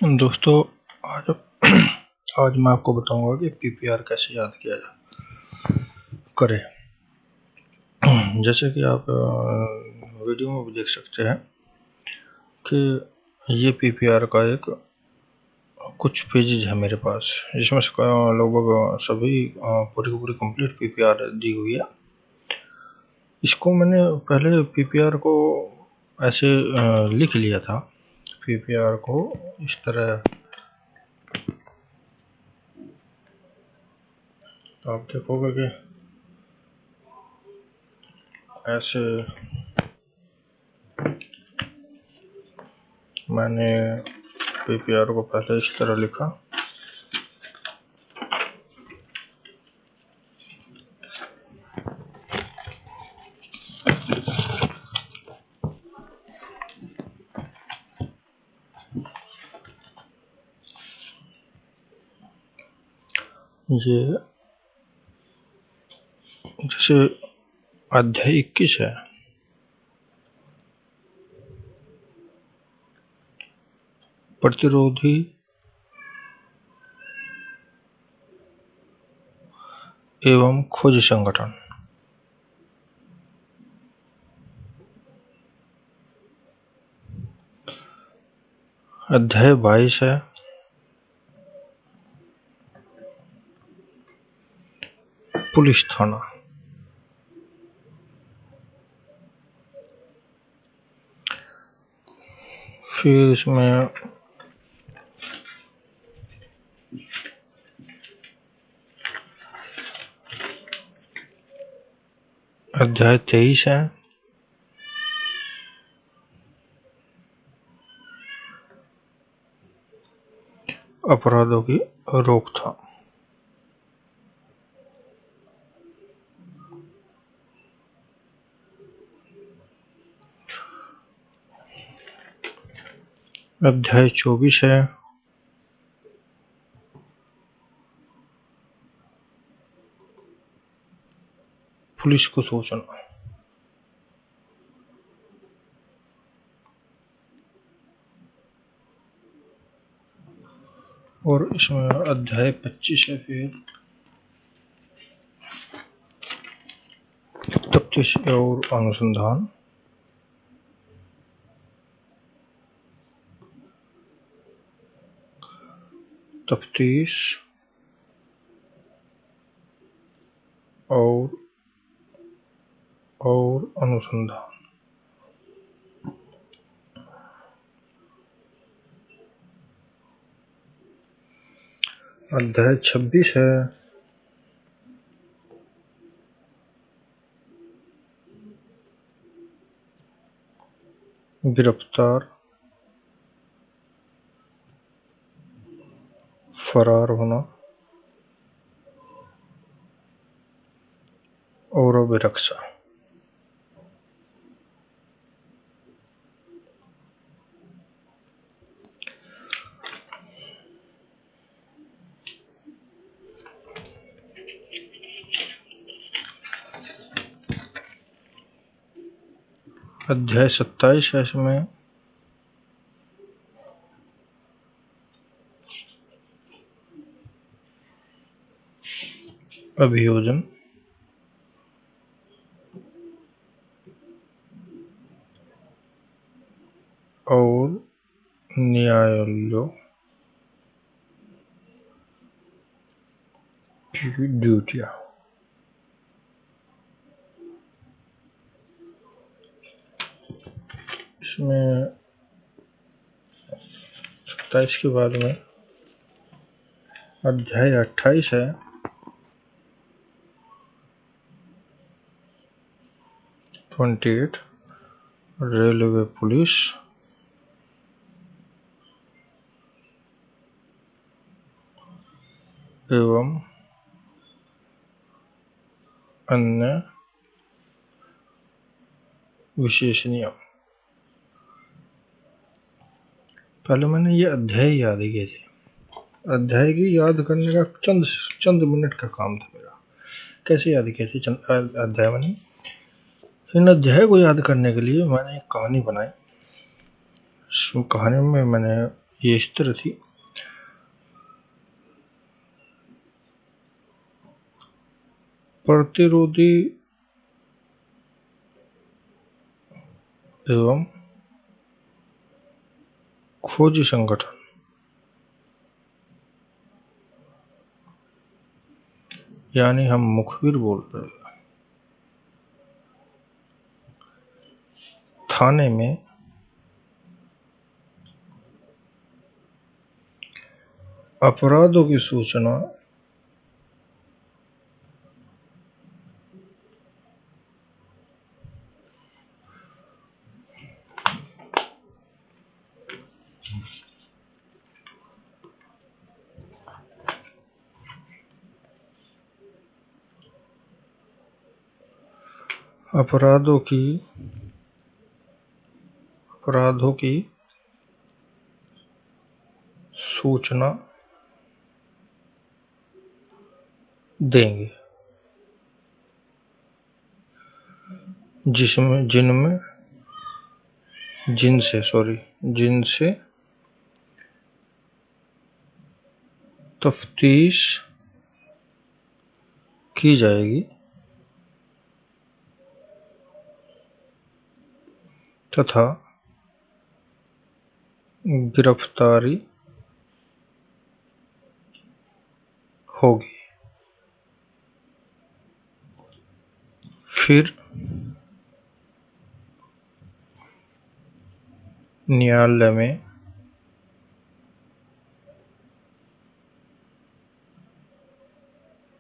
दोस्तों, आज आज मैं आपको बताऊंगा कि पीपीआर कैसे याद किया करे। जैसे कि आप वीडियो में भी देख सकते हैं कि ये पीपीआर का एक कुछ पेजेज है मेरे पास, जिसमें से लगभग सभी पूरी की पूरी कंप्लीट पीपीआर दी हुई है। इसको मैंने पहले पीपीआर को ऐसे लिख लिया था। पीपीआर को इस तरह आप देखोगे कि ऐसे मैंने पीपीआर को पहले इस तरह लिखा। ये जैसे अध्याय 21 है, प्रतिरोधी एवं खोज संगठन। अध्याय 22 है, पुलिस थाना। फिर इसमें अध्याय 23 है, अपराधों की रोकथाम। अध्याय 24 है, पुलिस को सूचना। और इसमें अध्याय 25 है, फिर तफ्तीश और अनुसंधान। तफ्तीश और अनुसंधान। अध्याय 26 है, गिरफ्तार, फरार होना और अभिरक्षा। अध्याय 27 है, इसमें अभियोजन और न्यायालयों की ड्यूटियां। इसमें 27 के बाद में अध्याय 28 है, 28, रेलवे पुलिस एवं अन्य विशेष नियम। पहले मैंने ये अध्याय याद किए थे। अध्याय की याद करने का चंद मिनट का काम था मेरा। कैसे याद किए थे अध्याय मैंने? इन अध्याय को याद करने के लिए मैंने एक कहानी बनाई। कहानी में मैंने ये इस तरह थी। प्रतिरोधी एवं खोजी संगठन, यानी हम मुखबिर बोल रहे हैं। थाने में अपराधों की सूचना अपराधों की सूचना देंगे जिनसे तफ्तीश की जाएगी तथा गिरफ्तारी होगी। फिर न्यायालय में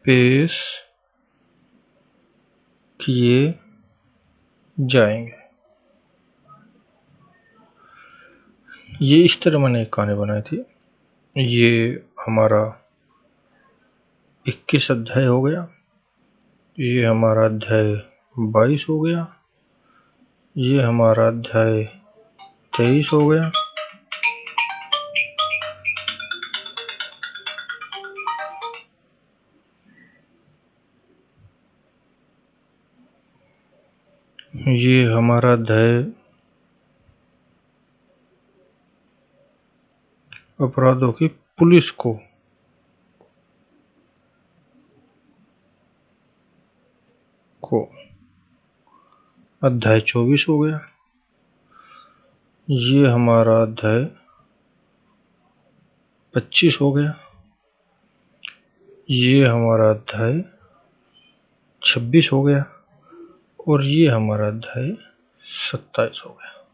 पेश किए जाएंगे। ये इस तरह मैंने एक कहानी बनाई थी। ये हमारा 21 अध्याय हो गया, ये हमारा अध्याय 22 हो गया, ये हमारा अध्याय 23 हो गया। ये हमारा अध्याय अपराधों की पुलिस को अध्याय 24 हो गया। ये हमारा अध्याय 25 हो गया। ये हमारा अध्याय 26 हो गया और ये हमारा अध्याय 27 हो गया।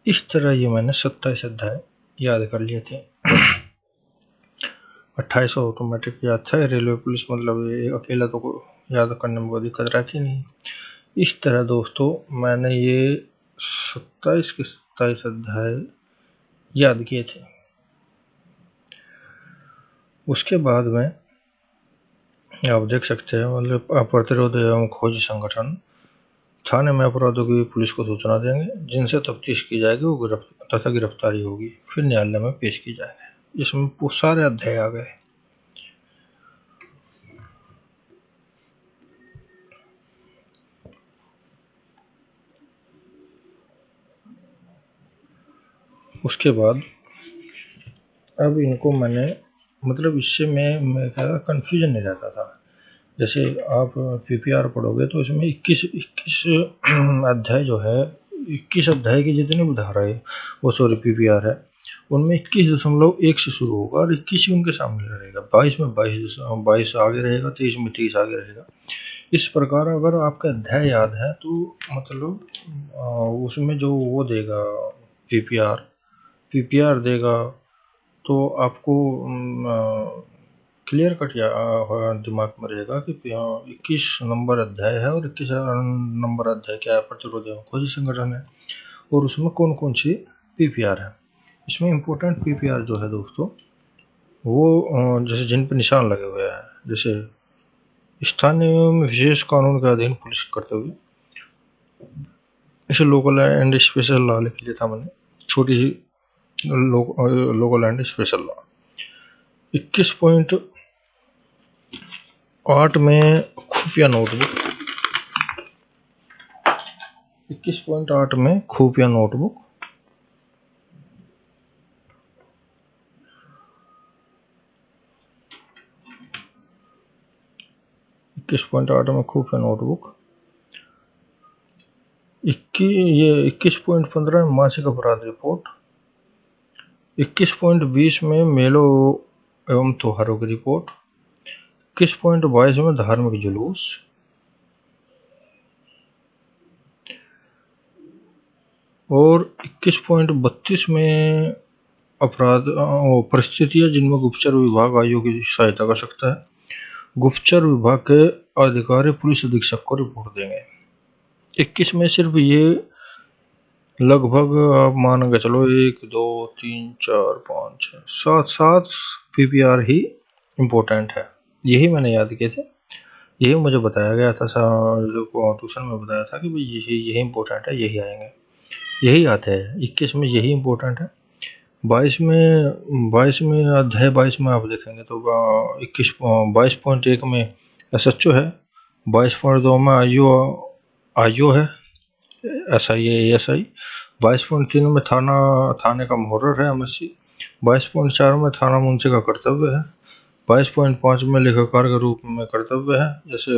इस तरह ये मैंने 27 अध्याय याद कर लिए थे। 28 ऑटोमेटिक याद था। रेलवे पुलिस मतलब ये अकेला तो याद करने में कोई दिक्कत रहती नहीं। इस तरह दोस्तों मैंने ये 27 के 27 अध्याय याद किए थे। उसके बाद में आप देख सकते हैं मतलब प्रतिरोध एवं खोज संगठन थाने में अपराधों की पुलिस को सूचना देंगे जिनसे तफ्तीश की जाएगी वो तथा गिरफ्तारी होगी, फिर न्यायालय में पेश की जाएगी। इसमें सारे अध्याय आ गए। उसके बाद अब इनको मैंने मतलब इससे मैं क्या कन्फ्यूजन नहीं रहता था। जैसे आप पीपीआर पढ़ोगे तो इसमें 21 अध्याय जो है 21 अध्याय की जितनी भी धारा है वो सॉरी पीपीआर है उनमें 21.1 से शुरू होगा और 21 ही उनके सामने रहेगा। 22 में 22 आगे रहेगा, 23 में 23 आगे रहेगा। इस प्रकार अगर आपका अध्याय याद है तो मतलब उसमें जो वो देगा पीपीआर देगा तो आपको क्लियर कट दिमाग में रहेगा कि 21 नंबर अध्याय है और 21 नंबर अध्याय क्या है, प्रतिरोध एवं खोजी संगठन है और उसमें कौन कौन सी पीपीआर है। इसमें इम्पोर्टेंट पीपीआर जो है दोस्तों वो जैसे जिन पर निशान लगे हुए हैं, जैसे स्थानीय एवं विशेष कानून के अधीन पुलिस करते हुए, इसे लोकल एंड स्पेशल लॉ लिख लिया था मैंने, छोटी सी लोकल एंड स्पेशल लॉ। 21.8 में खुफिया नोटबुक, 21.8 में खुफिया नोटबुक, 21.8 में खुफिया नोटबुक। 21.15 में मासिक अपराध रिपोर्ट। 21.20 में मेलों एवं त्योहारों की रिपोर्ट। 21.22 में धार्मिक जुलूस। और 21.32 में अपराध परिस्थितियां जिनमें गुप्तचर विभाग आयोग की सहायता कर सकता है। गुप्तचर विभाग के अधिकारी पुलिस अधीक्षक को रिपोर्ट देंगे। 21 में सिर्फ ये लगभग आप मान के चलो 1 2 3 4 5 6 7 पीपीआर ही इम्पोर्टेंट है। यही मैंने याद किए थे, यही मुझे बताया गया था, जो ट्यूशन में बताया था कि भाई यही इम्पोर्टेंट है, यही आएंगे, यही आते हैं। 21 में यही इम्पोर्टेंट है। 22 में अध्याय 22 में आप देखेंगे तो 22.1 में एसएचओ है। 22.2 में आईओ है, एसआई है, एएसआई। 22.3 में थाने का मुहर्रर है, एमएससी। 22.4 में थाना मुंशी का कर्तव्य है। 22.5 में लेखाकार के रूप में कर्तव्य है, जैसे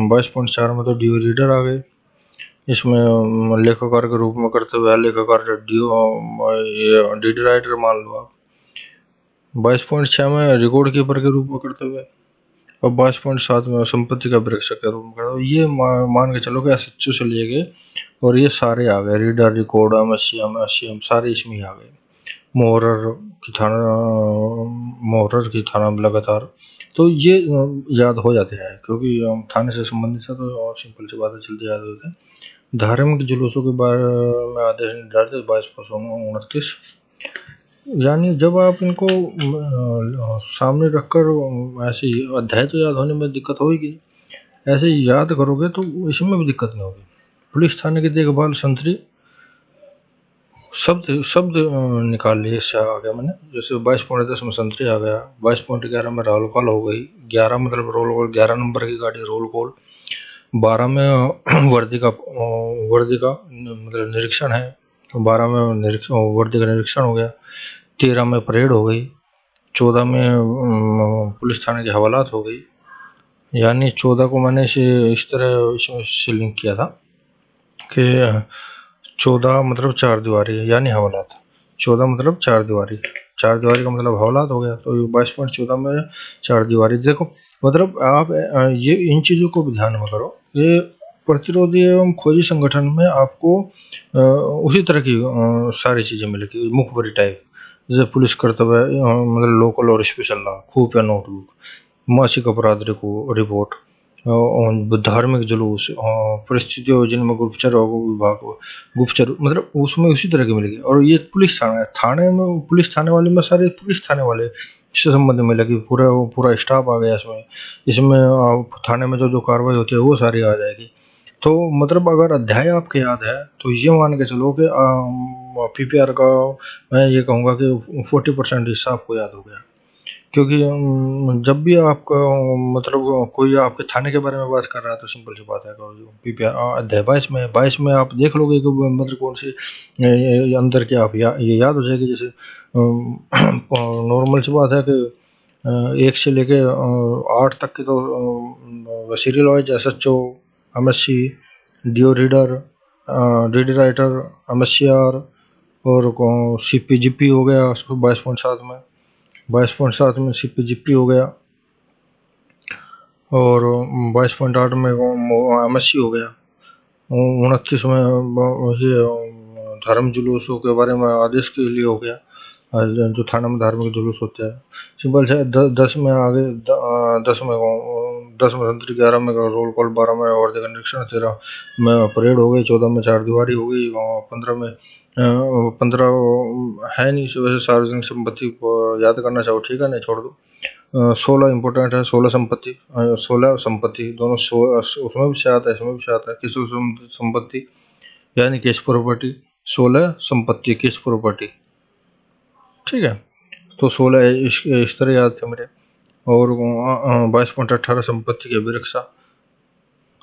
22.4 में तो डीओ रीडर आ गए, इसमें लेखाकार के रूप में कर्तव्य है, लेखाकार डीडी राइटर मान लो आप। 22.6 में रिकॉर्ड कीपर के रूप में कर्तव्य है। और 22.7 में संपत्ति का प्रेक्षक के रूप में कर्तव्य। ये मान के चलो कि एसएचओ से लिए गए और ये सारे आ गए, रीडर, रिकॉर्ड, एमएससी सारे इसमें ही आ गए। मुहर्रर की थाना लगातार, तो ये याद हो जाते हैं क्योंकि थाने से संबंधित है, तो सिंपल सी बातें जल्दी याद होते हैं। धार्मिक जुलूसों के बारे में आदेश निर्धारित 22/29। यानी जब आप इनको सामने रखकर ऐसे अध्याय तो याद होने में दिक्कत होगी, ऐसे याद करोगे तो इसमें भी दिक्कत नहीं होगी। पुलिस थाने की देखभाल, संतरी, शब्द निकाल लिए इससे आ गया मैंने। जैसे 22.10 में संतरी आ गया। 22.11 में रोल कॉल हो गई। 11 मतलब रोल कॉल, 11 नंबर की गाड़ी रोल कॉल। 12 में वर्दी का मतलब निरीक्षण है, 12 में वर्दी का निरीक्षण हो गया। 13 में परेड हो गई। 14 में पुलिस थाने की हवालात हो गई। यानी 14 को मैंने इस तरह इसमें लिंक किया था कि 14 मतलब चार दीवारी है, यानी हवालात। 14 मतलब चार दीवारी का मतलब हवालात हो गया। तो 22.14 में चार दीवारी। देखो मतलब आप ये इन चीज़ों को भी ध्यान में करो। ये प्रतिरोधी एवं खोजी संगठन में आपको उसी तरह की सारी चीज़ें मिलेगी, मुखबरी टाइप, जैसे पुलिस कर्तव्य, मतलब लोकल और स्पेशल लॉ, खुफिया नोटबुक, मासिक अपराध रिपोर्ट, धार्मिक जुलूस, परिस्थितियों जिनमें गुप्तचर मतलब उसमें उसी तरह की मिलेगी। और ये पुलिस थाने में पुलिस थाने वाले में सारे पुलिस थाने वाले इससे संबंध में लगी, पूरा स्टाफ आ गया इसमें थाने में जो कार्रवाई होती है वो सारी आ जाएगी। तो मतलब अगर अध्याय आपके याद है तो ये मान के चलो कि पीपीआर का मैं ये कहूँगा कि 40% हिस्सा आपको याद हो गया। क्योंकि जब भी आपका मतलब कोई आपके थाने के बारे में बात कर रहा है तो सिंपल सी बात है, पीपीआर अध्याय 22 में आप देख लोगे कि मतलब कौन सी अंदर की आप ये याद हो जाएगी। जैसे नॉर्मल सी बात है कि 1 से लेके 8 तक की तो serial wise SHO, MSC, DO reader, DD writer, MSCR और सीपीजीपी हो गया 22.7 में। 22.7 में सीपीजीपी हो गया और 22.8 में एमएससी हो गया। 29 में ये धर्म जुलूसों के बारे में आदेश के लिए हो गया, जो थाना में धार्मिक जुलूस होते हैं। सिंपल से 10 में आगे 10 में संतरी, 11 में रोल कॉल, 12 में वर्दी का निरीक्षण, 13 में परेड हो गई, 14 में चार दीवारी हो गई, 15 है नहीं इस वजह से सार्वजनिक संपत्ति को याद करना चाहो ठीक है, नहीं छोड़ दो। 16 इंपॉर्टेंट है, 16 संपत्ति दोनों उसमें भी से आता है, इसमें भी से आता है। किसी संपत्ति यानी केस प्रॉपर्टी, 16 संपत्ति केस प्रॉपर्टी, ठीक है। तो 16 इस तरह याद थे मेरे। और 22.18 संपत्ति की अभिरक्षा।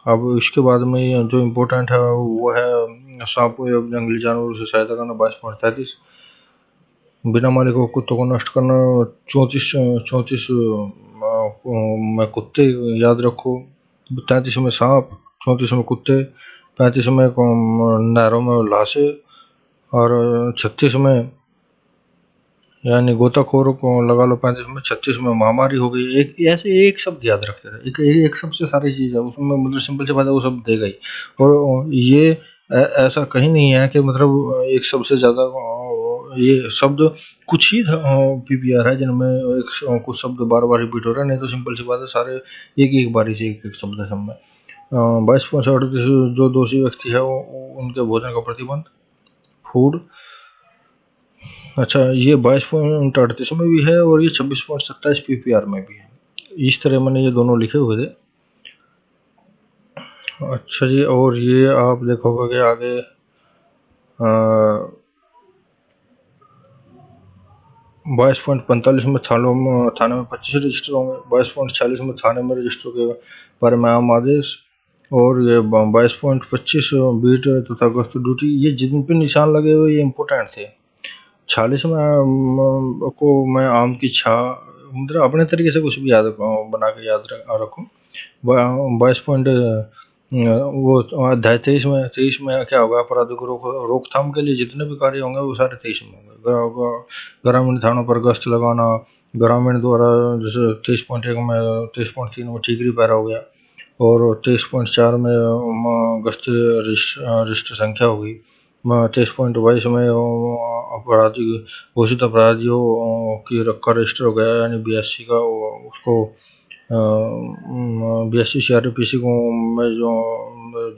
अब इसके बाद में जो इम्पोर्टेंट है वो है सांपों या जंगली जानवरों से सहायता करना, 22.33। बिना मालिक को कुत्तों को नष्ट करना, 34 34 में कुत्ते याद रखो, 33 में सांप, 34 में कुत्ते, 35 में नहरों में लाशें, और 36 में यानी गोताखोरों को लगा लो, 35 में, 36 में महामारी हो गई। एक ऐसे एक शब्द याद रखते थे, एक शब्द से सारी चीज है उसमें, मतलब सिंपल सी बात है, वो शब्द देगा ही। और ये ऐसा कहीं नहीं है कि मतलब एक शब्द से ज्यादा, ये शब्द कुछ ही पीपीआर है जिनमें कुछ शब्द बार बार रिपीट हो रहा है, नहीं तो सिंपल सी बात है सारे एक एक बारी से एक एक शब्द है सब में। 22.38 जो दोषी व्यक्ति है उनके भोजन का प्रतिबंध, फूड। अच्छा, ये 22.38 में भी है और ये 26.27 पीपीआर में भी है। इस तरह मैंने ये दोनों लिखे हुए थे। अच्छा जी, और ये आप देखोगे कि आगे 22.45 में थाने में 25 रजिस्टर होंगे, 22.46 में थाने में रजिस्टर के बारे में आम आदेश, और ये 22.25 बीट तथा गश्त ड्यूटी, ये जिन पे निशान लगे हुए ये इम्पोर्टेंट थे। 46 में को मैं आम की छा, मतलब अपने तरीके से कुछ भी याद बना के याद रखूँ। 22 वो अध्याय 23 में क्या होगा, अपराधों को रोकथाम के लिए जितने भी कार्य होंगे वो सारे 23 में होंगे। ग्रामीण थानों पर गश्त लगाना, ग्रामीण द्वारा, जैसे 23.1 में, 23.3 में ठीकरी पैरा हो गया, और 23.4 में गश्त रजिस्टर संख्या होगी, 23.22 में अपराधी घोषित अपराधियों की रखा रजिस्टर हो गया, यानी BSC का उसको BSC CRPC को में जो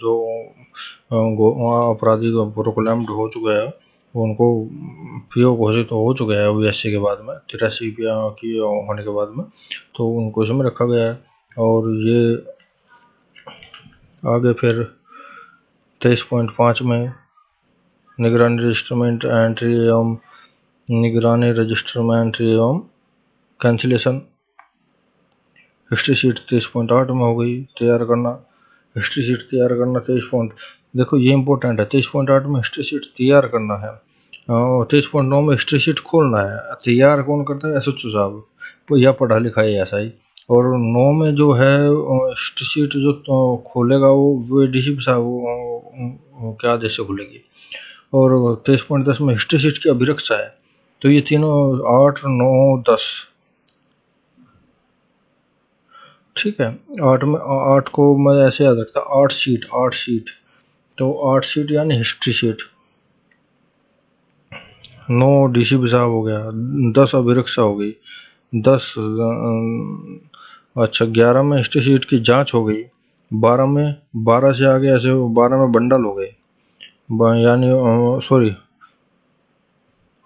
जो अपराधी प्रोक्लेम्ड हो चुका है उनको PO घोषित हो चुका है BSC के बाद में, 83 की होने के बाद में, तो उनको इसमें रखा गया है। और ये आगे फिर 23.5 में निगरानी रजिस्टर में एंट्री एवं निगरानी रजिस्टर में एंट्री एवं कैंसिलेशन। हिस्ट्री शीट 23.8 में हो गई तैयार करना, हिस्ट्री शीट तैयार करना 23. देखो ये इंपॉर्टेंट है, 23.8 में हिस्ट्री शीट तैयार करना है, और 23.9 में हिस्ट्री शीट खोलना है। तैयार कौन करता है, SHO साहब या पढ़ा लिखा है ऐसा ही। और 9 में जो है हिस्ट्री शीट जो खोलेगा वो DCP साहब क्या आदेश से खुलेगी। और 23.10 में हिस्ट्री शीट की अभिरक्षा है। तो ये तीनों 8, 9, 10 ठीक है। 8 को मैं ऐसे याद रखता, 8 शीट, तो 8 शीट यानी हिस्ट्री शीट। 9 DCP साहब हो गया, 10 अभिरक्षा हो गई, 10 अच्छा 11 में हिस्ट्री शीट की जांच हो गई, 12 में, 12 से आगे ऐसे 12 में बंडल हो गए, यानी सॉरी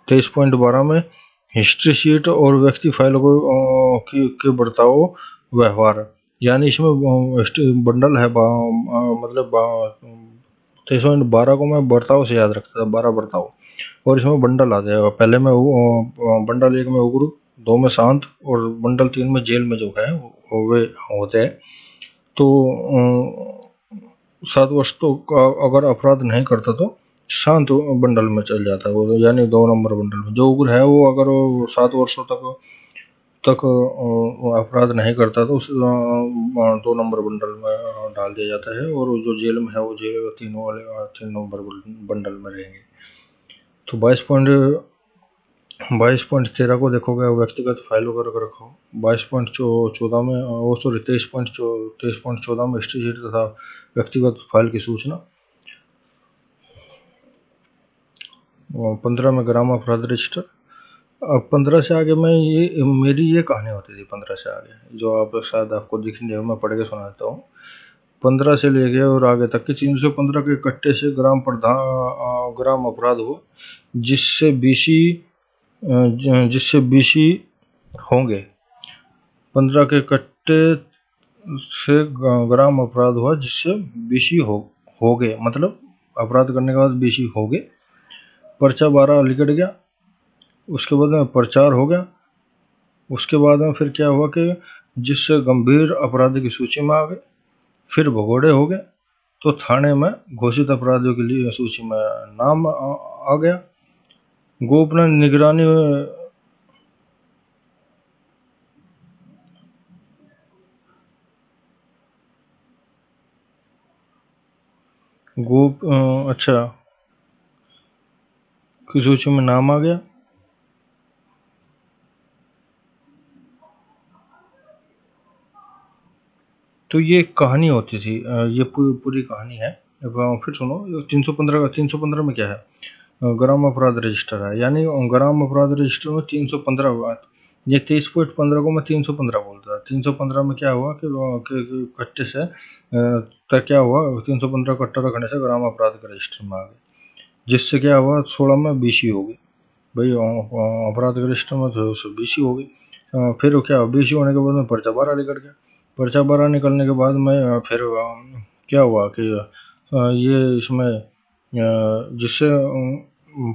23.12 में हिस्ट्री शीट और व्यक्ति फाइल को के बर्ताव व्यवहार, यानी इसमें बंडल है, मतलब 23.12 को मैं बर्ताव से याद रखता था, 12 बर्ताव, और इसमें बंडल आ जाएगा। पहले में बंडल 1 में उग्र, 2 में शांत, और बंडल 3 में जेल में जो है वे होते हैं। तो 7 वर्ष तो अगर अपराध नहीं करता तो शांत बंडल में चल जाता है वो, यानी 2 नंबर बंडल में। जो उग्र है वो अगर 7 वर्षों तक अपराध नहीं करता तो उस 2 नंबर बंडल में डाल दिया जाता है, और जो जेल में है वो जेल 3 नंबर बंडल में रहेंगे। तो 22.13 को देखोगे व्यक्तिगत फाइलों का रखो, 22.14 में वो सॉरी 23.14 में हिस्ट्री शीट तथा व्यक्तिगत फाइल की सूचना, 15 में ग्राम अपराध रजिस्टर। अब 15 से आगे में ये मेरी ये कहानी होती थी, 15 से आगे जो आप शायद आपको दिखने मैं पढ़ के सुनाता हूँ। 15 से लेके और आगे तक के 315 के इकट्ठे से ग्राम अपराध हो जिससे BC होंगे। 15 के इकट्ठे से ग्राम अपराध हुआ जिससे BC हो गए, मतलब अपराध करने के बाद BC हो गए। पर्चा 12 लिखट गया, उसके बाद में प्रचार हो गया, उसके बाद में फिर क्या हुआ कि जिससे गंभीर अपराध की सूची में आ गए, फिर भगोड़े हो गए तो थाने में घोषित अपराधियों के लिए सूची में नाम आ गया, गोपनीय निगरानी गोप अच्छा, की सूची में नाम आ गया। तो ये कहानी होती थी, ये पूरी कहानी है। अब फिर सुनो, 315 का 315 में क्या है, ग्राम अपराध रजिस्टर है, यानी ग्राम अपराध रजिस्टर में 315 बात, ये 23.15 को मैं 315 बोलता था। 315 में क्या हुआ कि कट्टे से तो क्या हुआ, 315 कट्टा रखने से ग्राम अपराध के रजिस्टर में आ गए, जिससे क्या हुआ 16 में बीसी हो गई भाई, अपराध के रजिस्टर में तो बीसी हो गई। फिर क्या बीसी होने के बाद में पर्चा 12 निकल गया। पर्चा 12 निकलने के बाद में फिर क्या हुआ कि ये इसमें जिससे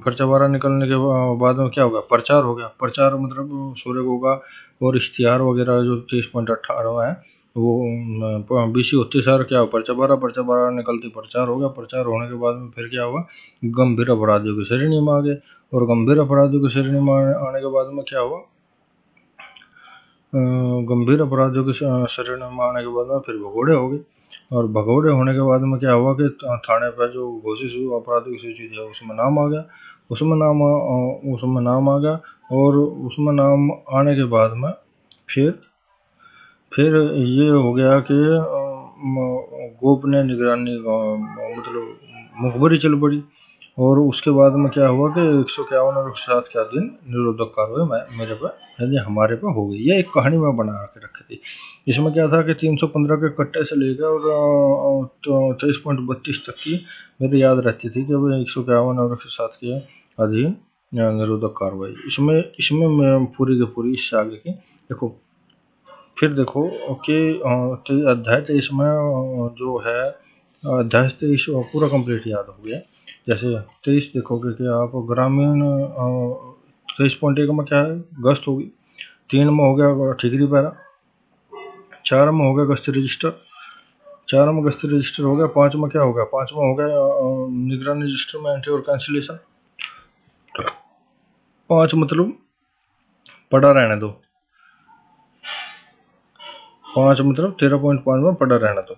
पर्चा 12 निकलने के बाद में क्या हो गया, प्रचार हो गया। प्रचार मतलब सूर्य होगा, और इश्तिहार वगैरह जो 23.18 है वो बीसी होते सार क्या हो, पर्चा 12 निकलती प्रचार हो गया। प्रचार होने के बाद में फिर क्या हुआ, गंभीर अपराधियों की श्रेणी में आ गए, और गंभीर अपराधियों की श्रेणी में आने के बाद में क्या हुआ, गंभीर अपराधियों की श्रेणी में आने के बाद में फिर भगोड़े हो गए। और भगोड़े होने के बाद में क्या हुआ कि थाने पर जो घोषित अपराधियों की सूची थी उसमें नाम आ गया। उसमें नाम आ गया, और उसमें नाम आने के बाद में फिर ये हो गया कि गोपनीय निगरानी मतलब मुखबरी चल पड़ी। और उसके बाद में क्या हुआ कि 151 और 107 का दिन निरोधक कार्रवाई मेरे पे यानी हमारे पे हो गई। ये एक कहानी में बना के रखी थी। इसमें क्या था कि 315 के कट्टे से लेकर और 23.32 तक की मेरी याद रहती थी कि भाई 151 और 107 के अधीन निरोधक कार्रवाई। इसमें इसमें मैं पूरी की पूरी इससे आगे की देखो। फिर देखो कि अध्याय 23 में जो है, अध्याय 23 पूरा कंप्लीट याद हो गया। जैसे 23 देखोगे कि आप ग्रामीण 23.1 में क्या है, गश्त होगी। 3 में हो गया ठिकरी पैरा। 4 में हो गया गश्त रजिस्टर। 4 में गश्त रजिस्टर हो गया। 5 में क्या हो गया, 5 में हो गया निगरानी रजिस्टर में एंट्री और कैंसिलेशन। 5 मतलब पड़ा रहने दो। 5 मतलब 13.5 में पड़ा रहने दो।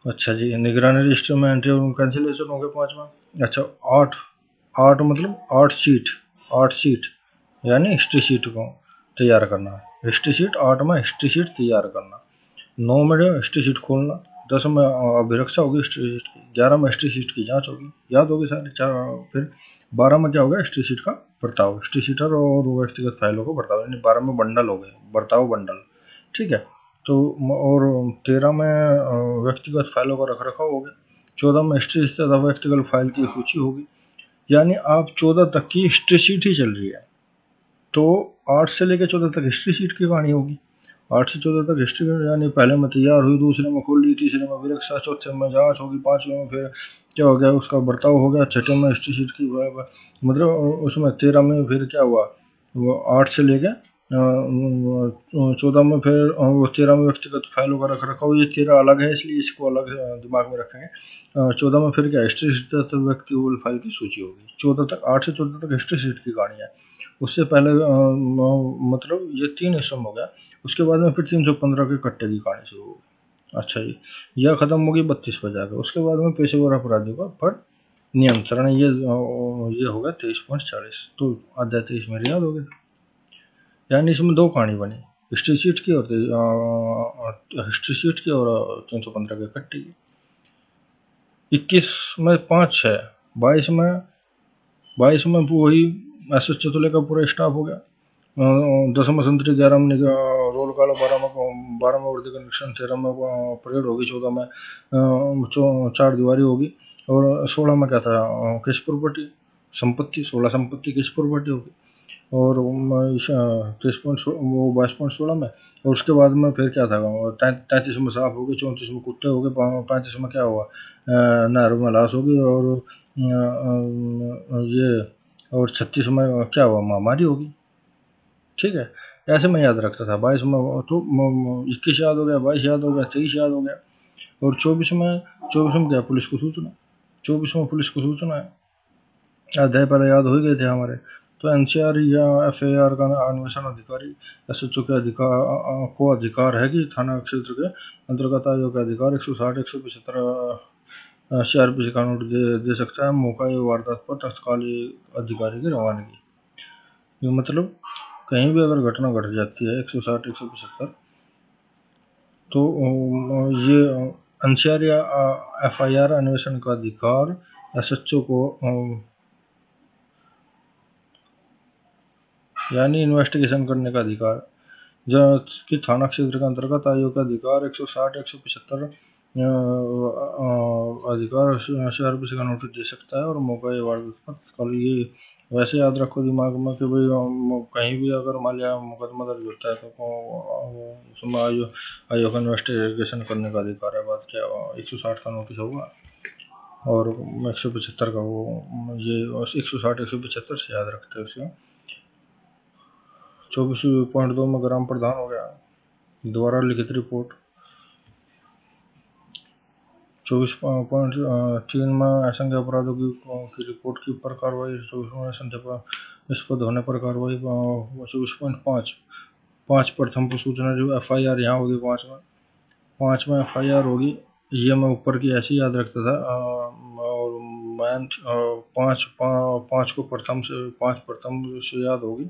अच्छा जी, निगरानी रजिस्टर में एंट्री और कैंसिलेशन हो गया 5 में। अच्छा 8 मतलब 8 सीट यानी हिस्ट्री शीट को तैयार करना। हिस्ट्री शीट 8 में हिस्ट्री शीट तैयार करना। 9 में हिस्ट्री शीट खोलना। 10 में अभिरक्षा होगी हिस्ट्री शीट की। 11 में हिस्ट्री शीट की जांच होगी, याद होगी सारे चार। फिर 12 में क्या होगा, हिस्ट्री शीट का बर्ताव, हिस्ट्री शीटर और व्यक्तिगत फाइलों को बर्ताव, यानी 12 में बंडल हो गए, बर्ताव बंडल, ठीक है। तो और 13 में व्यक्तिगत फाइलों का रख रखाव हो गया। 14 में हिस्ट्री तथा व्यक्तिगत फाइल की सूची होगी। यानी आप 14 तक की हिस्ट्री शीट ही चल रही है। तो 8 से लेकर 14 तक हिस्ट्री शीट की कहानी होगी। 8 से 14 तक हिस्ट्री, यानी पहले में तैयार हुई, दूसरे में खोल ली, तीसरे में विरक्षा, चौथे में जांच होगी, 5वें में फिर क्या हो गया, उसका बर्ताव हो गया, 6ठे में हिस्ट्री शीट की मतलब उसमें 13 में फिर क्या हुआ, वो 8 से लेकर 14 में फिर वो 13 में व्यक्तिगत फाइलों का रख रखाव। ये 13 अलग है इसलिए इसको अलग दिमाग में रखेंगे। 14 में फिर क्या, हिस्ट्री शीट तक व्यक्तिगत फाइल की सूची होगी। 14 तक, 8 से 14 तक हिस्ट्री शीट की कहानी है। उससे पहले मतलब ये 3 हिस्सों में हो गया। उसके बाद में फिर 315 के कट्टे की कहानी शुरू होगी। अच्छा जी, यह खत्म होगी 32 पर जाकर। उसके बाद में पेशेवर अपराधियों पर नियंत्रण, ये होगा 23.40। तो अध्याय 23 मेरे याद हो गया। यानी इसमें 2 कहानी बनी, हिस्ट्री शीट की और हिस्ट्री शीट की और 315 के कट्टे की। 21 में 5 है। 22 में वही एस एस चतुले का पूरा स्टाफ हो गया। 10 में संतरी, 11 में रोल काला, 12 में वर्दी कनेक्शन, 13 में परेड होगी, 14 में 4 दीवारी होगी, और 16 में क्या था, केस प्रॉपर्टी संपत्ति, 16 संपत्ति केस प्रॉपर्टी होगी। और 22.16 में, और उसके बाद में फिर क्या था, 33 में सांप हो गए, 34 में कुत्ते हो गए, 35 में क्या हुआ, नहरों में लाश होगी, और ये और 36 में क्या हुआ, महामारी होगी, ठीक है। ऐसे मैं याद रखता था। 22 में तो 21 याद हो गया, 22 याद हो गया, 23 याद हो गया, और 24 में क्या, पुलिस को सूचना। 24 में पुलिस को सूचना है, अध्याय पहले याद हो ही गए थे हमारे। तो एनसीआर या एफआईआर का अन्वेषण अधिकारी एसएचओ के अधिकार को अधिकार है कि थाना क्षेत्र के अंतर्गत आयोग के अधिकार 160 175 सीआरपीसी का नोटिस दे सकता है मौका या वारदात पर तत्कालीन अधिकारी की रवानगी। ये मतलब कहीं भी अगर घटना घट जाती है 160 175 तो ये एनसीआर या एफआईआर अन्वेषण का अधिकार एसएचओ को यानी इन्वेस्टिगेशन करने का अधिकार जबकि थाना क्षेत्र के अंतर्गत आयोग का अधिकार 160 175 अधिकार सीआरपीसी का नोटिस दे सकता है और मौका या वारदात पर तत्काल। ये वैसे याद रखो दिमाग में कि भाई कहीं भी अगर मान लिया मुकदमा दर्ज होता है तो उसमें आयोग का इन्वेस्टिगेशन करने का अधिकार है। बात क्या 160 का नोटिस होगा और 175 का वो ये 160 175 से याद रखते हैं उसको। 24.2 में ग्राम प्रधान हो गया द्वारा लिखित रिपोर्ट। 24.3 में असंख्य अपराधों की रिपोर्ट की पर कार्रवाई। 24 इस पर होने पर कार्रवाई। 24.5 प्रथम सूचना जो एफआईआर यहाँ होगी 5 में एफआईआर होगी। ये मैं ऊपर की ऐसे याद रखता था और मैं 5 को प्रथम से याद होगी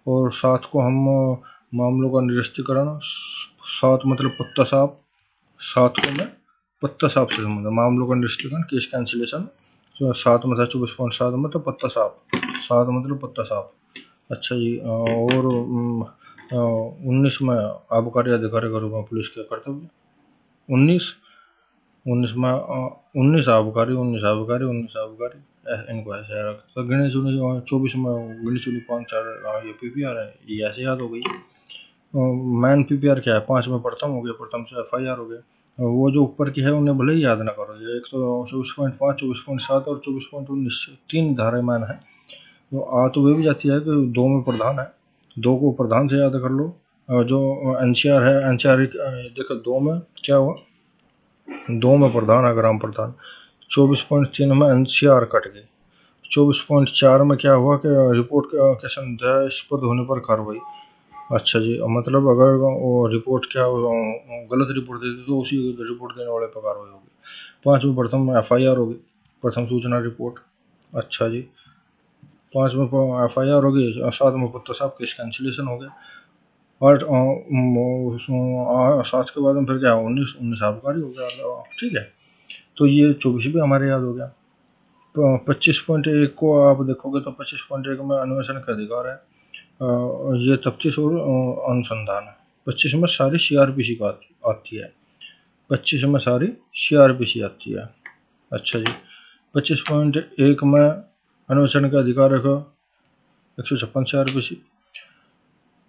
और 7 को हम मामलों का निरस्तीकरण। 7 मतलब पत्ता साफ। 7 को मैं पत्ता साफ से समझा मामलों का निरस्तीकरण केस कैंसिलेशन। 7 में था 24.7 में तो पत्ता साफ। 7 मतलब पत्ता साफ। अच्छा जी और 19 में आबकारी अधिकारी का रूप में पुलिस के कर्तव्य। 19 में 19 आबकारी इनको ऐसे रख तो गिने चुनी। 24 में गिनी चुनी 5 ये पीपीआर है ये ऐसे याद हो गई। मैन पीपीआर क्या है 5 में प्रथम हो गया प्रथम से एफआईआर हो गया। वो जो ऊपर की है उन्हें भले ही याद ना करो। ये 124.5 24.7 और 24.19 3 धाराएं मैन है। तो तो वे भी जाती है कि 2 में प्रधान है 2 को प्रधान से याद कर लो। जो एनसीआर है एनसीआर देखो 2 में क्या हुआ 2 में प्रधान है ग्राम प्रधान। 24.3 में एनसीआर कट गई। 24.4 में क्या हुआ कि रिपोर्ट के संदेहास्पद होने पर कार्रवाई। अच्छा जी मतलब अगर वो रिपोर्ट क्या गलत रिपोर्ट दे दी तो उसी रिपोर्ट देने वाले पर कार्रवाई होगी। 5 में प्रथम एफआईआर होगी प्रथम सूचना रिपोर्ट। अच्छा जी 5 में एफआईआर होगी 7 में पत्ता साहब केस कैंसिलेशन हो गया। और 7 के बाद में फिर क्या 19 आबकारी हो गया। ठीक है तो ये 24 भी हमारे याद हो गया। 25.1 को आप देखोगे तो 25.1 में अन्वेषण का अधिकार है। ये तफ्तीश और अनुसंधान है। 25 में सारी सीआरपीसी का आती है। 25 में सारी सीआरपीसी आती है। अच्छा जी 25.1 में अन्वेषण का अधिकार रखो 156 सीआरपीसी।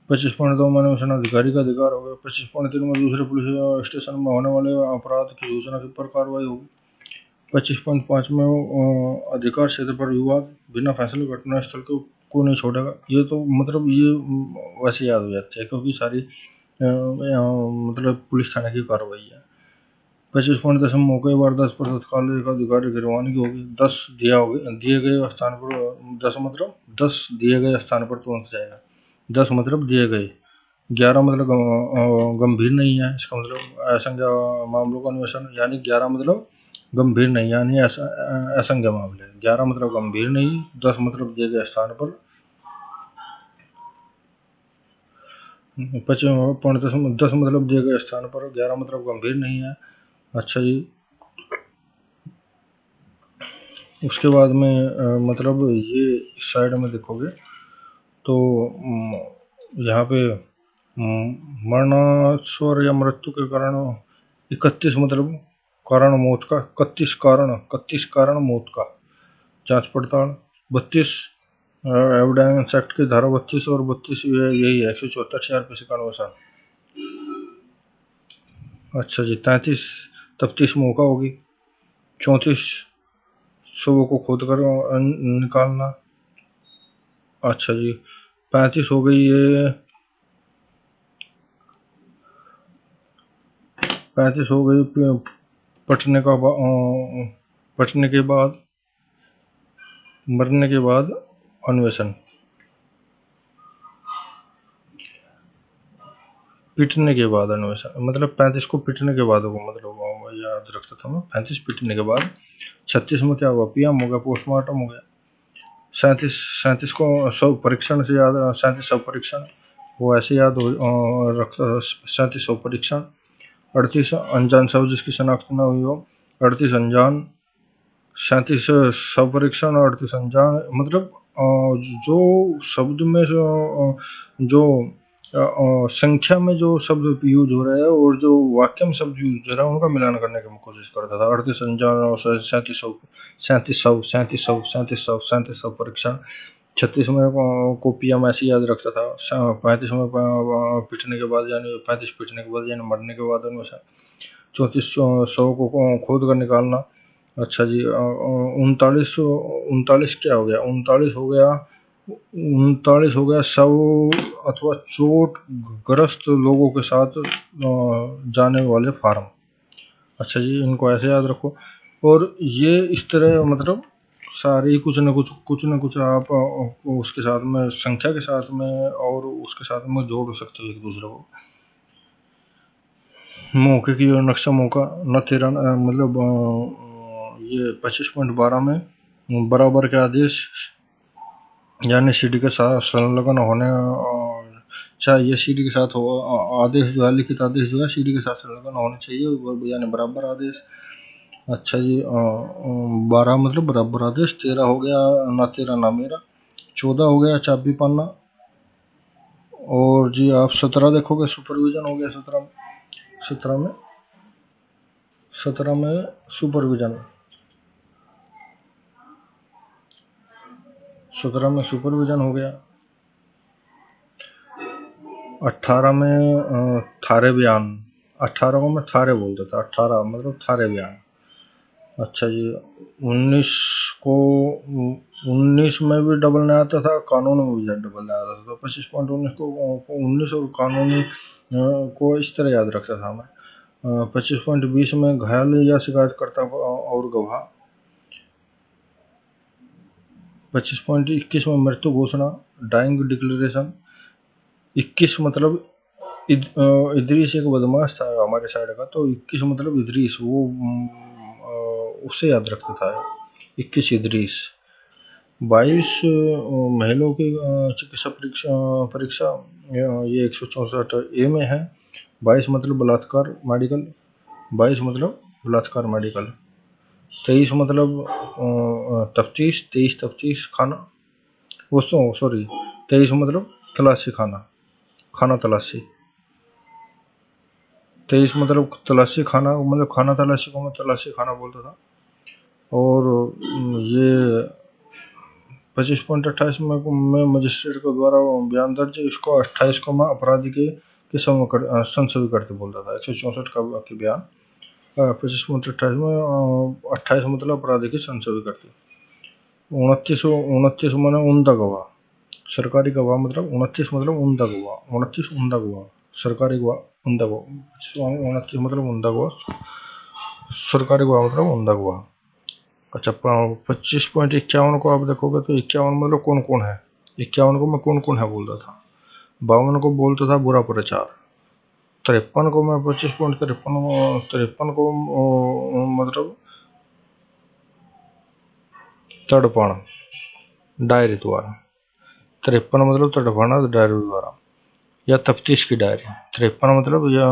25.2 में अन्वेषण अधिकारी का अधिकार होगा। 25.3 में दूसरे पुलिस स्टेशन में होने वाले अपराध की सूचना के पर कार्रवाई होगी। 25.5 में अधिकार क्षेत्र पर विवाद बिना फैसले घटनास्थल को नहीं छोड़ेगा। ये तो मतलब ये वैसे याद हो जाते हैं क्योंकि सारी मतलब पुलिस थाने की कार्रवाई है। 25.10 मौके वारदात पर तत्काल अधिकारी की रवानगी होगी। 10 दिए गए स्थान पर 10 मतलब 10 दिए गए स्थान पर तुरंत जाएगा। 10 मतलब दिए गए। 11 मतलब गंभीर नहीं है इसका मतलब असंख्य मामलों का अन्वेषण यानी 11 मतलब गंभीर नहीं यानी असंख्य मामले। 11 मतलब गंभीर नहीं 10 मतलब दिए गए स्थान पर 10 मतलब दिए गए स्थान पर 11 मतलब गंभीर नहीं है। अच्छा जी उसके बाद में मतलब ये साइड में देखोगे तो यहाँ पे मरणास्वर या मृत्यु के कारण 31 मतलब कारण मौत का 31 कारण मौत का जांच पड़ताल। 32 एविडेंस एक्ट की धारा 32 और 32 यही है 174 सीआरपीसी का अनुसार। अच्छा जी 33 तफ्तीश मौका होगी। 34 शवों को खोद कर निकालना। अच्छा जी 35 हो गई ये 35 हो गई पटने के बाद मरने के बाद अन्वेषण, पीटने के बाद अन्वेषण मतलब 35 को पीटने के बाद को मतलब याद रखता था मैं, 35 पीटने के बाद। 36 में क्या हुआ, पीएम हो गया, पोस्टमार्टम हो गया। 37 को शव परीक्षण से याद, 37 शव परीक्षण वो ऐसे याद हो रखता, 37 शव परीक्षण। 38 अनजान शव जिसकी शनाख्त न हुई हो, 38 अनजान, 37 शव परीक्षण और 38 अनजान। मतलब जो शब्द में जो संख्या में जो शब्द यूज हो रहा है और जो वाक्य में शब्द यूज हो रहा है उनका मिलान करने की मैं कोशिश करता था। 38 अनजान और 37 शव परीक्षण। 36 में को पीएम ऐसे याद रखता था। 35 में पीटने के बाद यानी 35 पीटने के बाद यानी मरने के बाद उनमें से। 34 शव को खोद कर निकालना। अच्छा जी, 39 क्या हो गया, 39 हो गया शव अथवा चोटग्रस्त लोगों के साथ जाने वाले फार्म। अच्छा जी, इनको ऐसे याद रखो। और ये इस तरह मतलब सारी कुछ न कुछ आप उसके साथ में संख्या के साथ में और उसके साथ में जोड़ सकते हो एक दूसरे को। मौके की और नक्शा मौका न तेरा मतलब ये 25.12 में बराबर के आदेश यानी सीडी के साथ संलग्न होने चाहिए। सीडी के साथ हो आदेश जो है, लिखित आदेश जो है सीडी के साथ संलग्न होने चाहिए यानी बराबर आदेश। अच्छा जी, 12 मतलब बराबर आदेश। 13 हो गया ना तेरा ना मेरा। 14 हो गया चाबी पन्ना। और जी आप 17 देखोगे सुपरविजन हो गया। 17 में सुपरविजन, 17 में सुपरविजन हो गया। 18 में थारे बयान, 18 को मैं थारे बोलता था, 18 मतलब थारे बयान। अच्छा जी, 19 में भी डबल नहीं आता था, कानून में भी डबल नहीं आता था। तो 25.19 को 19 और कानूनी को इस तरह याद रखता था मैं। 25.20 में घायल या शिकायतकर्ता और गवाह। 25.21 में मृत्यु घोषणा, डाइंग डिक्लेरेशन। 21 मतलब इदरीस एक बदमाश था हमारे साइड का, तो 21 मतलब इदरीस, वो उससे याद रखता था 21 इदरीस। 22 महिलाओं की चिकित्सा परीक्षा ये 164 ए में है। 22 मतलब बलात्कार मेडिकल, 22 मतलब बलात्कार मेडिकल। 23 मतलब तफ्तीश, 23 तफ्तीश खाना, वो सॉरी 23 मतलब तलाशी खाना तलाशी। 23 मतलब तलाशी खाना, मतलब खाना तलाशी को मैं तलाशी खाना बोलता था। और ये 25.28 में मजिस्ट्रेट के द्वारा बयान दर्ज, इसको 28 को मैं अपराधी के संशय करते बोलता था। 164 का बयान 25.28 में 28 मतलब अपराधी की संशय करते। 29 में उमदा गवाह, सरकारी गवाह मतलब 29 मतलब उमदा गवाह, 29 उमदा गवाह, सरकारी गवाह उमदा गवाह। 29 मतलब उमदा गवाह, सरकारी गवाह मतलब उमदा गवाह। अच्छा, 25.51 को आप देखोगे तो 51 मतलब कौन कौन है। 51 को मैं कौन कौन है बोलता था। 52 को बोलता था बुरा प्रचार। 53 को मैं 25.53 को मतलब तड़पण डायरी द्वारा। 53 मतलब तड़पाना डायरी द्वारा या तफ्तीश की डायरी। 53 मतलब या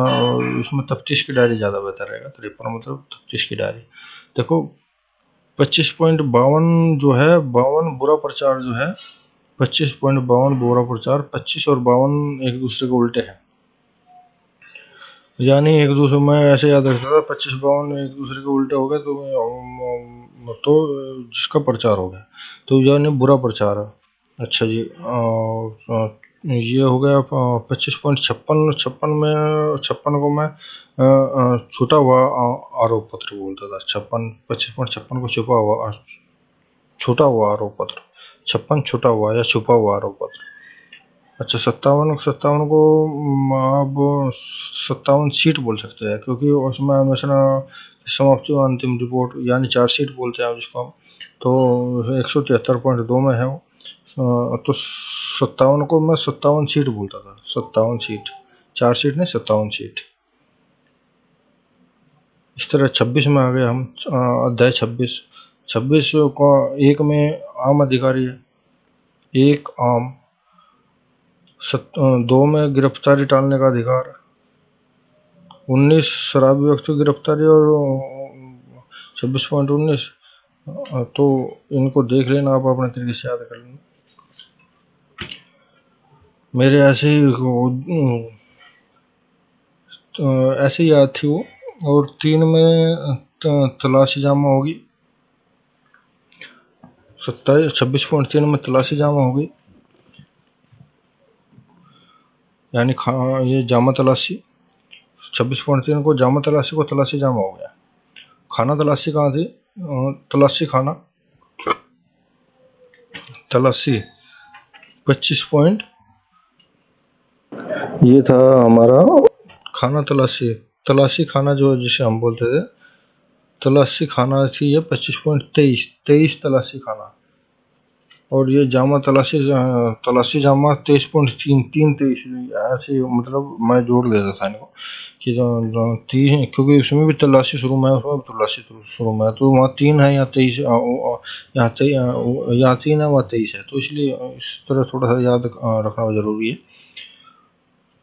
उसमें तफ्तीश की डायरी ज़्यादा बेहतर रहेगा। 53 मतलब तफ्तीश की डायरी। देखो 25.52 जो है, 52 बुरा प्रचार जो है, 25.52 बुरा प्रचार, 25 और 52 एक दूसरे के उल्टे हैं। यानी एक दूसरे में ऐसे याद रखता था 25-52 एक दूसरे के उल्टे हो गए तो जिसका प्रचार हो गया तो यानी बुरा प्रचार है। अच्छा जी, ये हो गया 25.56 में 56 को मैं छूटा हुआ आरोप पत्र बोलता था। 25.56 को छूटा हुआ आरोप पत्र, 56 छूटा हुआ या छुपा हुआ आरोप पत्र। अच्छा, 57 को आप 57 सीट बोल सकते हैं क्योंकि उसमें अन्वेषण समाप्ति व अंतिम रिपोर्ट यानी चार्जशीट बोलते हैं जिसको हम, तो 173.2 में है वो। तो 57 को मैं 57 सीट बोलता था, 57 सीट, चार्जशीट नहीं 57 सीट। इस तरह 26 में आ गए हम, अध्याय 26। 26 को एक में आम अधिकारी है, एक आम। 2 में गिरफ्तारी टालने का अधिकार, 19 शराबी व्यक्ति की गिरफ्तारी और 26.19। तो इनको देख लेना आप, अपने तरीके से याद कर लेना। मेरे ऐसे ही याद थी वो। और 3 में तलाशी जामा होगी, 26.3 में तलाशी जामा होगी, यानी ये जामा तलाशी। 26.3 को जामा तलाशी को तलाशी जामा हो गया। खाना तलाशी कहाँ थी? तलाशी खाना, तलाशी 25 पॉइंट, ये था हमारा खाना तलाशी। तलाशी खाना जो जिसे हम बोलते थे, तलाशी खाना थी ये 25.23 तलाशी खाना। और ये जामा तलाशी जामा 23.3 ऐसे, मतलब मैं जोड़ लेता था इनको कि 3, क्योंकि उसमें भी तलाशी शुरू में है, उसमें भी तलाशी शुरू में है, तो वहाँ 3 है या 23, यहाँ 3 है वहाँ 23 है, तो इसलिए इस तरह थोड़ा सा याद रखना जरूरी है।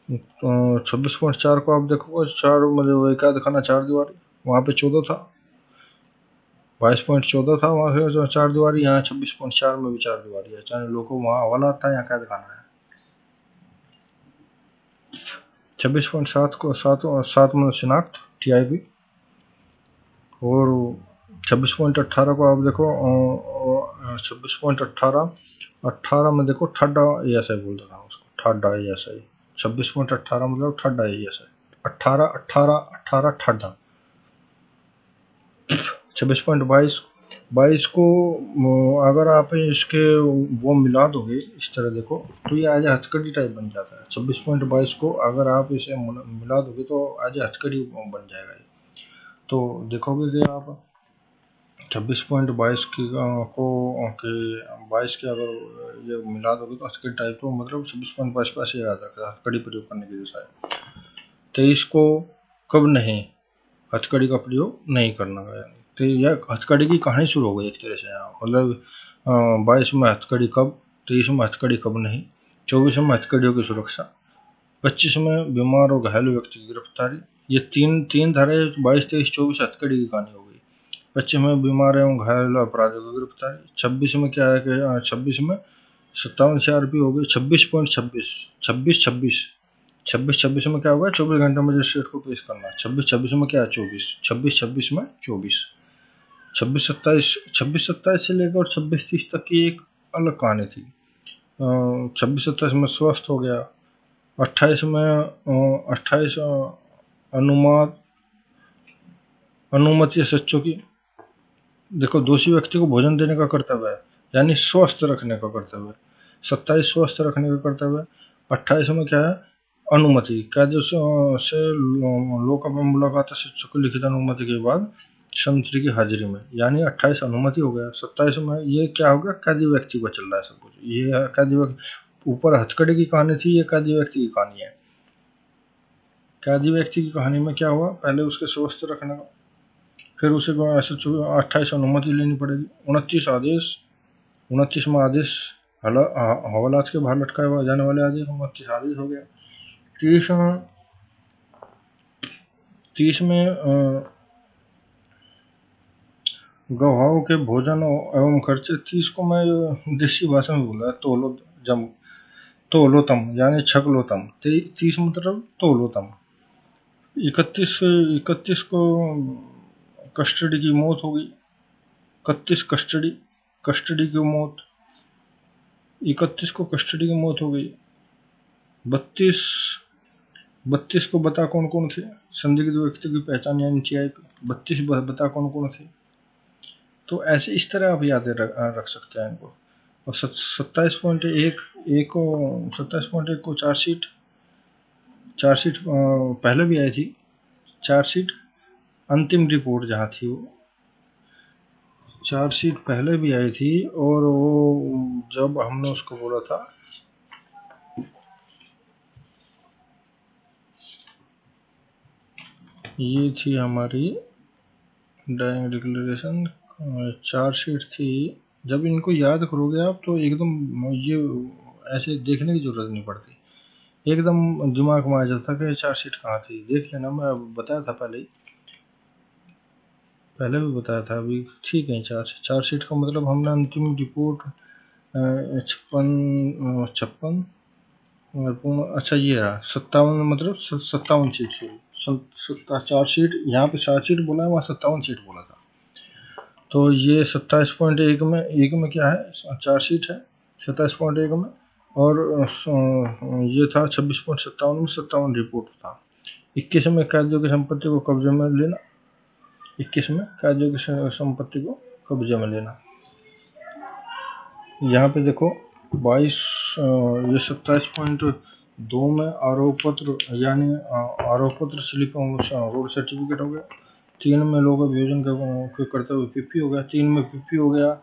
26.4 को आप देखोगे, 4 मतलब एक आध खाना 4 दीवारी, वहाँ पे 14 था, 22.14 था वहाँ से 4 दीवारी। यहाँ 26.4 में भी 4 दीवारी है, चाहे लोगों को वहाँ हवाला आता है, यहाँ कैद खाना है। 26.7 को 7 में शिनाख्त TIP। और 26.18 को आप देखो, 26.18 में देखो ठड्डा ASI बोलता था उसको, ठड्डा ASI। 26.18 मतलब ठड्डा ASI, 18 ठड्डा। 26.22 को अगर आप इसके वो मिला दोगे इस तरह देखो, तो ये आज हथकड़ी टाइप बन जाता है। 26.22 को अगर आप इसे मिला दोगे तो आज हथकड़ी बन जाएगा। तो देखोगे कि आप 26.22 की को के 22 के अगर ये मिला दोगे तो हथकड़ी टाइप, तो मतलब 26.22 को ऐसे याद रखा, हथकड़ी प्रयोग करने की दिशा है। 23 को कब नहीं, हथकड़ी का प्रयोग नहीं करना है। तो यह हथकड़ी की कहानी शुरू हो गई एक तरह से यहाँ, मतलब 22 में हथकड़ी कब, 23 में हथकड़ी कब नहीं, 24 में हथकड़ियों की सुरक्षा, 25 में बीमार और घायल व्यक्ति की गिरफ्तारी। ये तीन धारे 22, 23, 24 हथकड़ी की कहानी हो गई। 25 में बीमार एवं घायल अपराधियों की गिरफ्तारी। 26 में क्या है कि 26 में 57 CRP हो गई। 26.26, 26 में क्या होगा, 24 घंटे मजिस्ट्रेट को पेश करना। 26 में क्या है, 24 में 24। 26-27 से लेकर 26-30 तक की एक अलग कहानी थी। 26-27 में स्वस्थ हो गया। 28 में 28 अनुमति सच्चों की, देखो दोषी व्यक्ति को भोजन देने का कर्तव्य है, यानी स्वस्थ रखने का कर्तव्य। 27 स्वस्थ रखने का कर्तव्य। 28 में क्या है, अनुमति, कैदियों से लोक मुलाकात शिक्षक को लिखित अनुमति के बाद संतरी की हाजिरी में, यानी 28 अनुमति हो गया। 27 में ये क्या हो गया, कैदी व्यक्ति को चल रहा है सब कुछ। ये कैदी व्यक्ति, ऊपर हथकड़ी की कहानी थी, ये कैदी व्यक्ति की कहानी है। कैदी व्यक्ति की कहानी में क्या हुआ, पहले उसके स्वस्थ रखने का, फिर उसे 28 अनुमति लेनी पड़ेगी। 29वां आदेश, हवालात के बाहर लटकाए जाने वाले आदेश, 29 आदेश हो गया। 30 में गवाहों के भोजन एवं खर्चे। 30 को मैं देसी भाषा में बोला, तोलोतम यानी छकलोतम। 30 मतलब तोलोतम। 31 को कस्टडी की मौत हो गई। 31 कस्टडी की मौत, 31 को कस्टडी की मौत हो गई। 32 को बता कौन कौन थे, संदिग्ध व्यक्ति की पहचान यानी TIP। 32 बता कौन कौन थे। तो ऐसे इस तरह आप याद रख सकते हैं इनको। और 27.1 को चार्जशीट पहले भी आई थी। चार्जशीट अंतिम रिपोर्ट जहाँ थी, वो चार्जशीट पहले भी आई थी, और वो जब हमने उसको बोला था, ये थी हमारी डाइंग डिक्लेरेशन, चार्जशीट थी। जब इनको याद करोगे आप तो एकदम ये ऐसे देखने की जरूरत नहीं पड़ती, एकदम दिमाग में आ जाता कि चार्जशीट कहाँ थी। देख लेना, मैं बताया था पहले भी बताया था, अभी ठीक है। चार्जशीट का मतलब हमने अंतिम रिपोर्ट 56 अच्छा ये रहा 57, मतलब 57 सीट, चार्जशीट यहाँ पे चार्जशीट बोला है, वहाँ 57 सीट बोला था। तो ये 27.1 में, एक में क्या है, चार्जशीट है 27.1 में, और ये था 26.57 में 57 रिपोर्ट था। 21 में कैदियों की संपत्ति को कब्जे में लेना, 21 में कैदियों की संपत्ति को कब्जे में लेना। यहाँ पे देखो 22, ये 27.2 में आरोप पत्र, यानी आरोप पत्र स्लिप रोड सर्टिफिकेट हो गया। 3 में लोग अभियोजन के करते हुए पीपी हो गया, 3 में पीपी हो गया,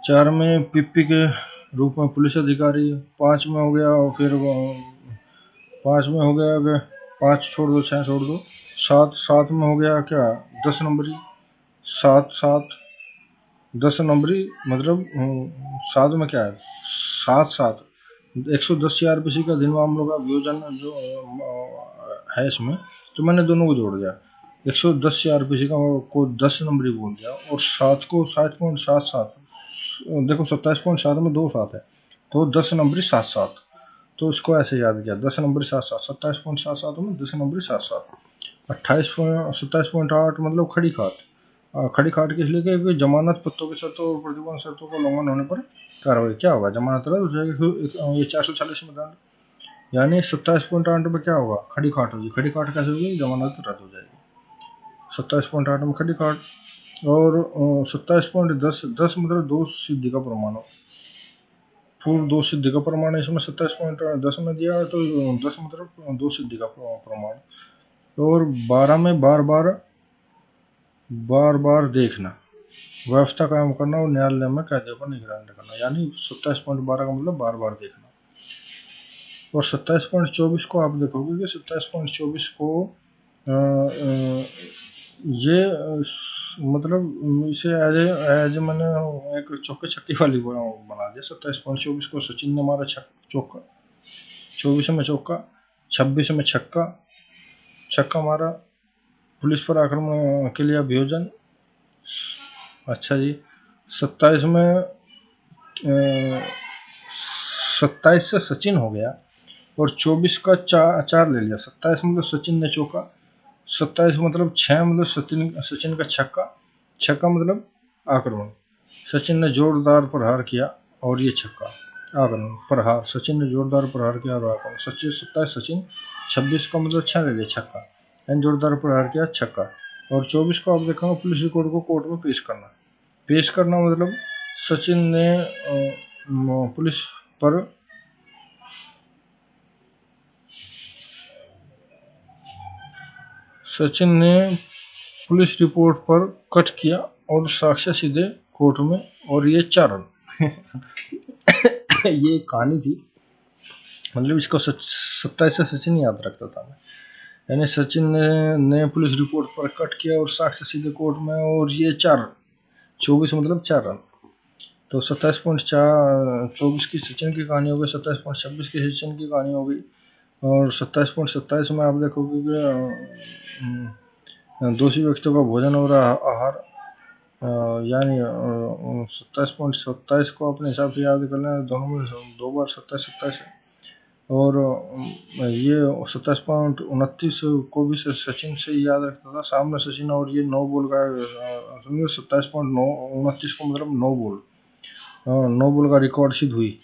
4 में पीपी के रूप में पुलिस अधिकारी, 5 में हो गया, और फिर 5 में हो गया, 5 छोड़ दो, 6 छोड़ दो, 7 में हो गया क्या 10 नंबरी, 7 10 नंबरी, मतलब 7 में क्या है, 7 110 CRPC का दिन मामलों का अभियोजन जो है इसमें, तो मैंने दोनों को जोड़ दिया। 110 CRPC का को 10 नंबरी बोल दिया, और 7 को 7.77, देखो 27.7 में 2 7 है, तो 10 नंबरी 7, तो इसको ऐसे याद किया, 10 नंबरी 7, 27.77 में 10 नंबरी 7, 27.8 मतलब खड़ी खाट। खड़ी खाट किस लिए, क्योंकि जमानत पत्रों की शर्तों और प्रतिबंध शर्तों का उल्लंघन होने पर कार्रवाई। क्या होगा, जमानत रद्द हो जाएगी, ये 440 में दान, यानी 27.8 में क्या होगा, खड़ी खाट होगी। खड़ी खाट कैसे होगी, जमानत रद्द हो जाएगी 27.8 में खड़ी खाट। और 27.10 मतलब 2 सिद्धि का प्रमाण हो, पूर्व 2 सिद्धि का प्रमाण इसमें 27.10 में दिया है, तो 10 मतलब 2 सिद्धि का प्रमाण। और 12 में बार बार देखना, व्यवस्था कायम करना और न्यायालय में कैदियों पर निगरानी रखना, यानी 27.12 का मतलब बार बार देखना। और 27.24 को आप देखोगे कि 27.24 को ये मतलब इसे एज मैंने एक चौके छक्के वाली बना दिया। 27.24 को सचिन ने मारा चौका, 24 में चौका, 26 में छक्का मारा, पुलिस पर आक्रमण के लिए अभियोजन। अच्छा जी, 27 में 27 से सचिन हो गया, और 24 का 4 ले लिया। 27 मतलब सचिन ने चौका, 27 मतलब 6 मतलब सचिन का छक्का मतलब आक्रमण, सचिन ने जोरदार प्रहार किया और ये छक्का, आक्रमण प्रहार, सचिन ने जोरदार प्रहार किया और आक्रमण, 27 सचिन, 26 का मतलब 6 ले लिया छक्का, यानी जोरदार प्रहार किया छक्का। और 24 को आप देखोगे पुलिस रिकॉर्ड को कोर्ट में पेश करना मतलब सचिन ने पुलिस पर सचिन ने पुलिस रिपोर्ट पर कट किया और साक्ष्य सीधे कोर्ट में, और ये 4 रन ये कहानी थी, मतलब इसको 27 से सचिन याद रखता था मैं, यानी सचिन ने पुलिस रिपोर्ट पर कट किया और साक्ष्य सीधे कोर्ट में, और ये 4 रन, 24 मतलब 4 रन। तो 27.24 की सचिन की कहानी हो गई, 27.26 की सचिन की कहानी हो गई। और 27.27 में आप देखोगे कि दोषी व्यक्तियों का भोजन और आहार, यानी 27.27 को अपने हिसाब से याद कर लें, दोनों में 2 बार 27 है। और ये 27.29 को भी सचिन से याद रखता था, सामने सचिन, और ये 9 बॉल का 27.29 को मतलब 9 बॉल का रिकॉर्ड सिद्ध हुई।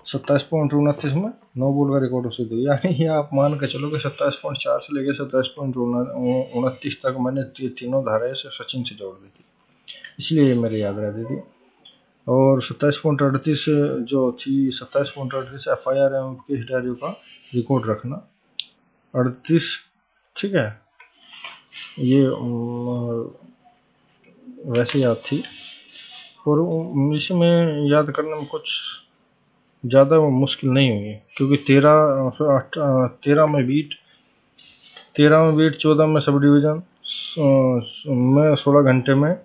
27.29 में 9 बॉल का रिकॉर्ड सिद्ध हुई, यानी ये आप मान के चलो कि 27.4 से लेकर 27.29 तक मैंने तीनों धाराएं से सचिन से जोड़ दी थी, इसलिए ये मेरे याद रहती थी। और 27.38 जो थी, 27.38 FIR एवं केस डायरी का रिकॉर्ड रखना, 38, ठीक है। ये वैसे याद थी, और इसमें याद करने में कुछ ज़्यादा मुश्किल नहीं हुई, क्योंकि 13 में बीट, 14 में सब डिवीज़न में 16 घंटे में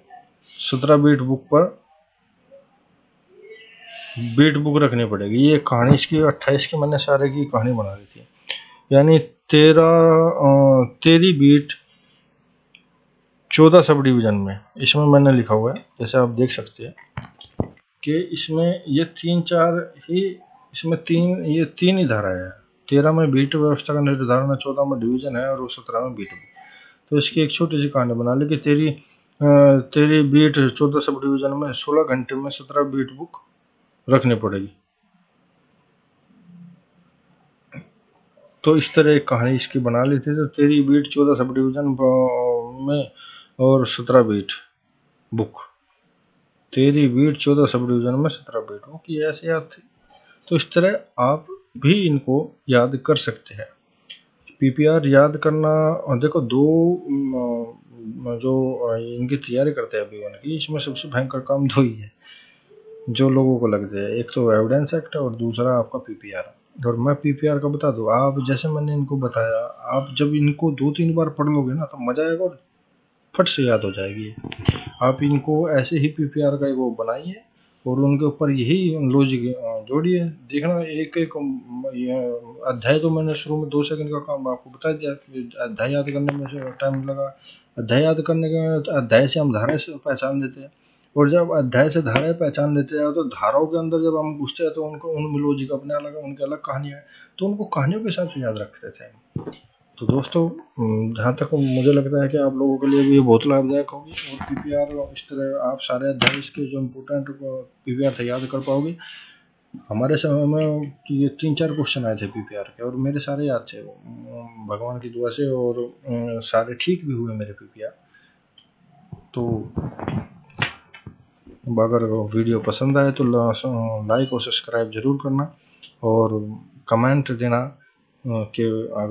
17 बीट बुक पर बीट बुक रखनी पड़ेगी। ये कहानी इसकी 28 की मैंने सारे की कहानी बना दी थी, यानी 13 बीट 14 सब डिवीज़न में इसमें मैंने लिखा हुआ है, जैसे आप देख सकते हैं कि इसमें ये 3-4 ही, इसमें ये तीन ही धारा है। 13 में बीट व्यवस्था का निर्धारण है, 14 में डिवीज़न है और 17 में बीट बुक। तो इसकी एक छोटी सी कहानी बना ली कि तेरी बीट 14 सब डिवीज़न में 16 घंटे में 17 बीट बुक रखनी पड़ेगी। तो इस तरह एक कहानी इसकी बना ली थी। तो तेरी बीट 14 सब डिवीज़न में और 17 बीट बुक, तेरी बीट 14 सब डिवीज़न में 17 बीट बुक, ये ऐसे याद थी। तो इस तरह आप भी इनको याद कर सकते हैं। पीपीआर याद करना, देखो दो जो इनकी तैयारी करते हैं अभी की, इसमें सबसे भयंकर काम दो ही है जो लोगों को लगते हैं, एक तो एविडेंस एक्ट और दूसरा आपका पीपीआर। और मैं पीपीआर का बता दूं, आप जैसे मैंने इनको बताया, आप जब इनको 2-3 बार पढ़ लोगे ना तो मजा आएगा और फट से याद हो जाएगी। आप इनको ऐसे ही पीपीआर का वो बनाइए और उनके ऊपर यही लॉजिक जोड़िए। देखना एक एक अध्याय तो मैंने शुरू में 2 सेकंड का काम आपको बता दिया, अध्याय याद करने में से टाइम लगा। अध्याय याद करने के अध्याय से हम धारा से पहचान लेते हैं, और जब अध्याय से धाराएं पहचान लेते हैं तो धाराओं के अंदर जब हम घुसते हैं तो उनको उनमें लॉजिक अपने अलग, उनके अलग कहानियाँ, तो उनको कहानियों के हिसाब से याद रखते थे। तो दोस्तों, जहाँ तक मुझे लगता है कि आप लोगों के लिए भी ये बहुत लाभदायक होगी, और पीपीआर इस तरह आप सारे अध्याय इसके जो इम्पोर्टेंट पीपीआर थे याद कर पाओगे। हमारे समय में ये 3-4 क्वेश्चन आए थे पीपीआर के, और मेरे सारे याद थे भगवान की दुआ से, और सारे ठीक भी हुए मेरे पीपीआर। तो अगर वीडियो पसंद आए तो लाइक और सब्सक्राइब ज़रूर करना, और कमेंट देना कि